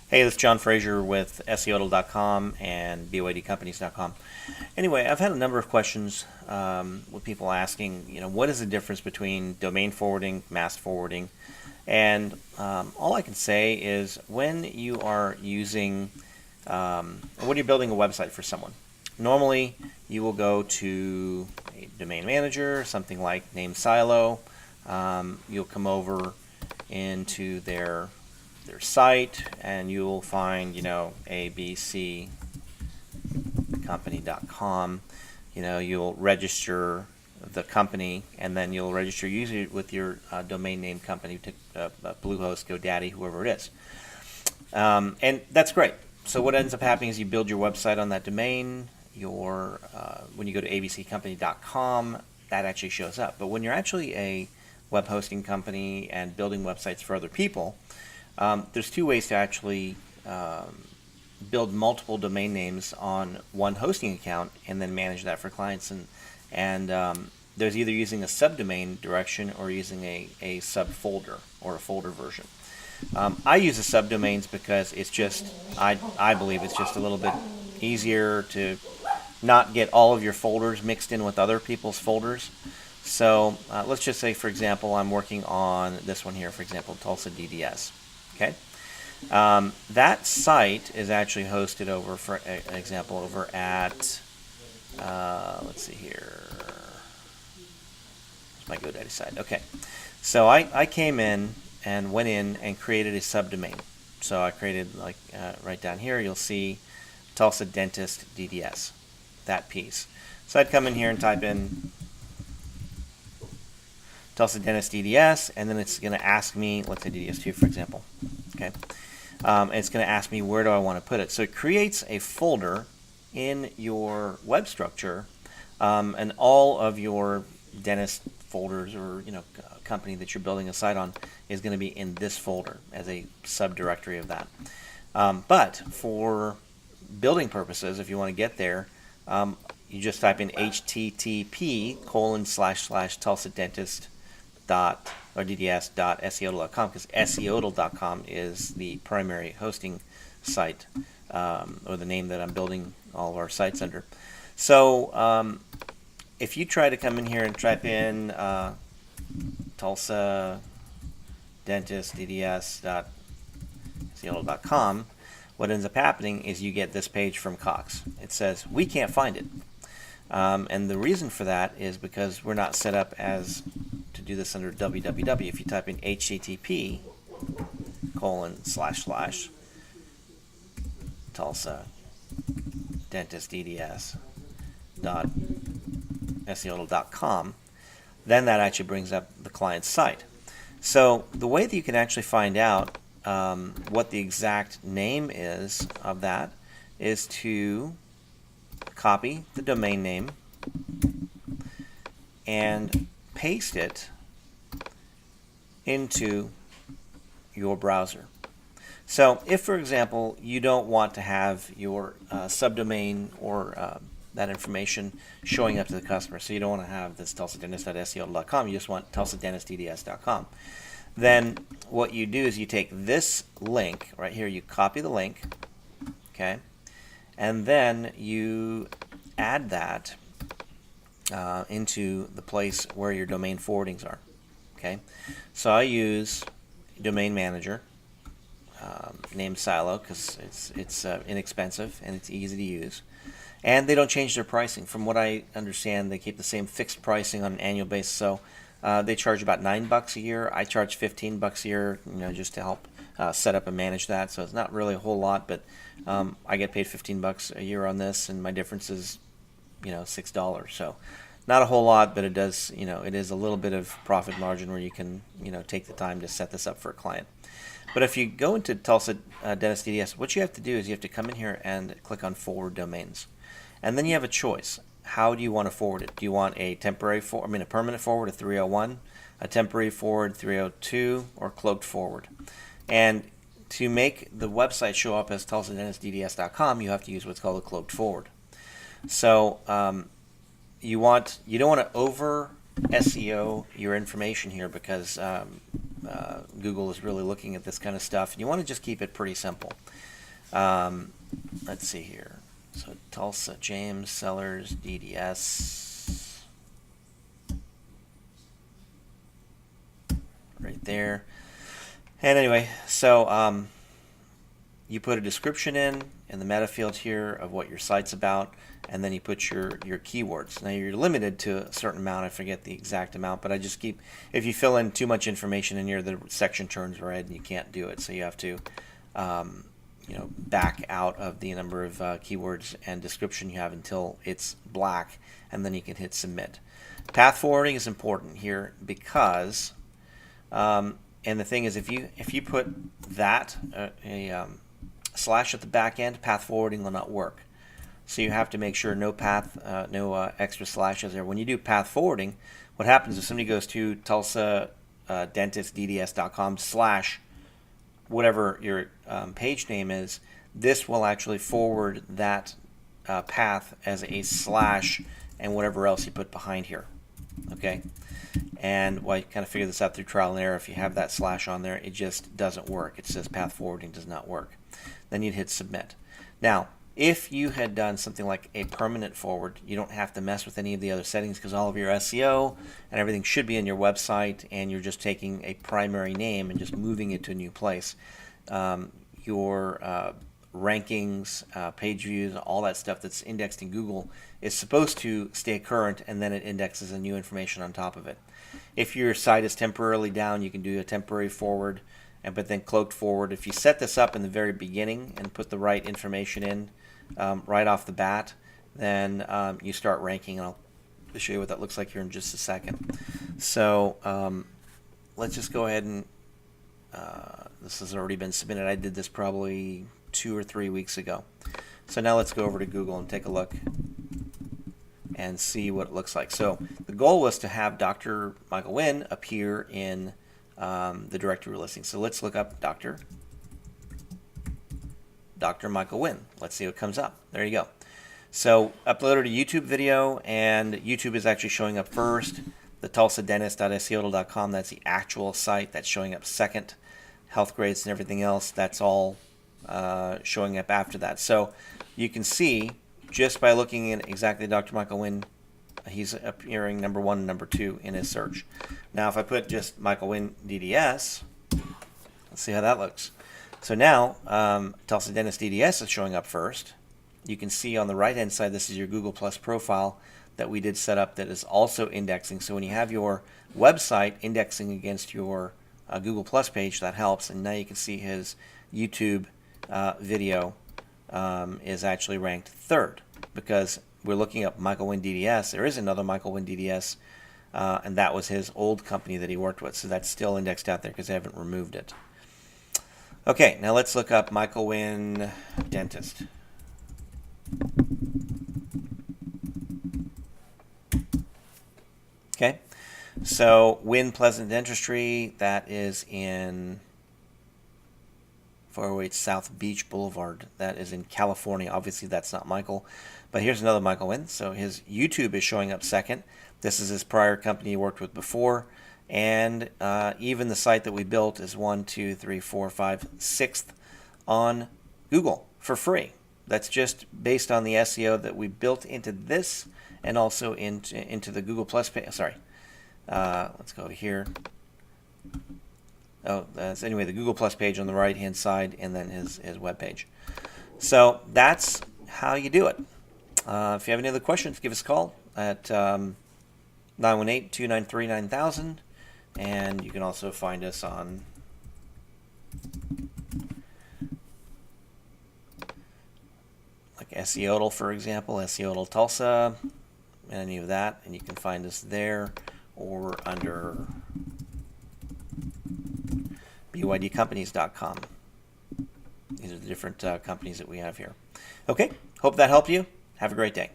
Hey, this is John Fraser with SEOdl.com and BYDcompanies.com. Anyway, I've had a number of questions with people asking, what is the difference between domain forwarding, mass forwarding? And all I can say is when you are using, when you're building a website for someone, normally you will go to a domain manager, something like Name Silo. You'll come over into their site and you'll find abccompany.com. You'll register the company and then you'll register usually with your domain name company, Bluehost, GoDaddy, whoever it is, and that's great. So what ends up happening is you build your website on that domain. When you go to abccompany.com, that actually shows up. But when you're actually a web hosting company and building websites for other people, there's two ways to actually build multiple domain names on one hosting account and then manage that for clients. And there's either using a subdomain direction or using a subfolder or a folder version. I use the subdomains because it's just, I believe it's just a little bit easier to not get all of your folders mixed in with other people's folders. So let's just say, for example, I'm working on this one here, for example, Tulsa DDS. Okay, that site is actually hosted over, for example, over at, let's see here, my GoDaddy site. Okay, so I came in and went in and created a subdomain. So I created, right down here, you'll see Tulsa Dentist DDS, that piece. So I'd come in here and type in Tulsa Dentist DDS, and then it's going to ask me, let's say DDS2, for example. Okay, it's going to ask me where do I want to put it. So it creates a folder in your web structure, and all of your dentist folders or company that you're building a site on is going to be in this folder as a subdirectory of that. But for building purposes, if you want to get there, you just type in http:// Tulsa DDS.SEOdl.com, because SEOdl.com is the primary hosting site, or the name that I'm building all of our sites under. So if you try to come in here and type in Tulsa Dentist DDS.SEOdl.com, what ends up happening is you get this page from Cox. It says we can't find it. And the reason for that is because we're not set up as to do this under www. If you type in http:// Tulsa Dentist DDS.SEOdl.com, then that actually brings up the client's site. So the way that you can actually find out what the exact name is of that is to copy the domain name and paste it into your browser. So if, for example, you don't want to have your subdomain or that information showing up to the customer, so you don't want to have this tulsadentist.SEOdl.com, you just want tulsadentistdds.com, then what you do is you take this link right here, you copy the link, okay, and then you add that into the place where your domain forwardings are. Okay, so I use Domain Manager, named Silo, because it's inexpensive and it's easy to use, and they don't change their pricing. From what I understand, they keep the same fixed pricing on an annual basis. So they charge about $9 a year. I charge $15 a year, just to help set up and manage that. So it's not really a whole lot, but I get paid $15 a year on this, and my difference is, $6. So not a whole lot, but it does, it is a little bit of profit margin where you can, take the time to set this up for a client. But if you go into Tulsa Dentist DDS, what you have to do is you have to come in here and click on Forward Domains, and then you have a choice. How do you want to forward it? Do you want a a permanent forward, a 301, a temporary forward, 302, or cloaked forward? And to make the website show up as tulsadentistdds.com, you have to use what's called a cloaked forward. So you don't want to over SEO your information here, because Google is really looking at this kind of stuff, and you want to just keep it pretty simple. Let's see here. So Tulsa, James, Sellers, DDS, right there. And anyway, so you put a description in the meta field here of what your site's about, and then you put your keywords. Now you're limited to a certain amount. I forget the exact amount, but I just keep, if you fill in too much information in here, the section turns red and you can't do it. So you have to back out of the number of keywords and description you have until it's black, and then you can hit submit. Path forwarding is important here because, and the thing is, if you put that slash at the back end, path forwarding will not work. So you have to make sure no path, no extra slashes there. When you do path forwarding, what happens if somebody goes to Tulsa dentistdds.com / whatever your page name is, this will actually forward that path as a slash and whatever else you put behind here. Okay, and you kind of figure this out through trial and error. If you have that slash on there, it just doesn't work. It says path forwarding does not work. Then you'd hit submit. Now, if you had done something like a permanent forward, you don't have to mess with any of the other settings because all of your SEO and everything should be in your website, and you're just taking a primary name and just moving it to a new place. Your rankings, page views, all that stuff that's indexed in Google is supposed to stay current, and then it indexes a new information on top of it. If your site is temporarily down, you can do a temporary forward, but then cloaked forward. If you set this up in the very beginning and put the right information in right off the bat, then you start ranking, and I'll show you what that looks like here in just a second. So let's just go ahead and this has already been submitted. I did this probably 2 or 3 weeks ago. So now let's go over to Google and take a look and see what it looks like. So the goal was to have Dr. Michael Wynn appear in the directory listing. So let's look up Dr. Michael Wynn. Let's see what comes up. There you go. So uploaded a YouTube video, and YouTube is actually showing up first. The tulsadentist.seo.com, that's the actual site that's showing up second. Health grades and everything else, that's all showing up after that. So you can see just by looking at exactly Dr. Michael Wynn, he's appearing number 1 and number 2 in his search. Now if I put just Michael Wynn DDS, let's see how that looks. So now Tulsa Dentist DDS is showing up first. You can see on the right hand side, this is your Google Plus profile that we did set up that is also indexing. So when you have your website indexing against your Google Plus page, that helps. And now you can see his YouTube video is actually ranked 3rd because we're looking up Michael Wynn DDS. There is another Michael Wynn DDS, and that was his old company that he worked with. So that's still indexed out there because they haven't removed it. Okay, now let's look up Michael Wynn Dentist. Okay, so Wynn Pleasant Dentistry, that is in 408 South Beach Boulevard. That is in California. Obviously, that's not Michael. But here's another Michael Wynn. So his YouTube is showing up second. This is his prior company he worked with before. And even the site that we built is 1, 2, 3, 4, 5, 6th on Google for free. That's just based on the SEO that we built into this and also into the Google Plus page. Sorry. Let's go here. Oh, that's anyway, the Google Plus page on the right-hand side, and then his web page. So that's how you do it. If you have any other questions, give us a call at 918-293-9000, and you can also find us on like SEOTL, for example, SEOTL Tulsa, any of that, and you can find us there or under bydcompanies.com. These are the different companies that we have here. Okay, hope that helped you. Have a great day.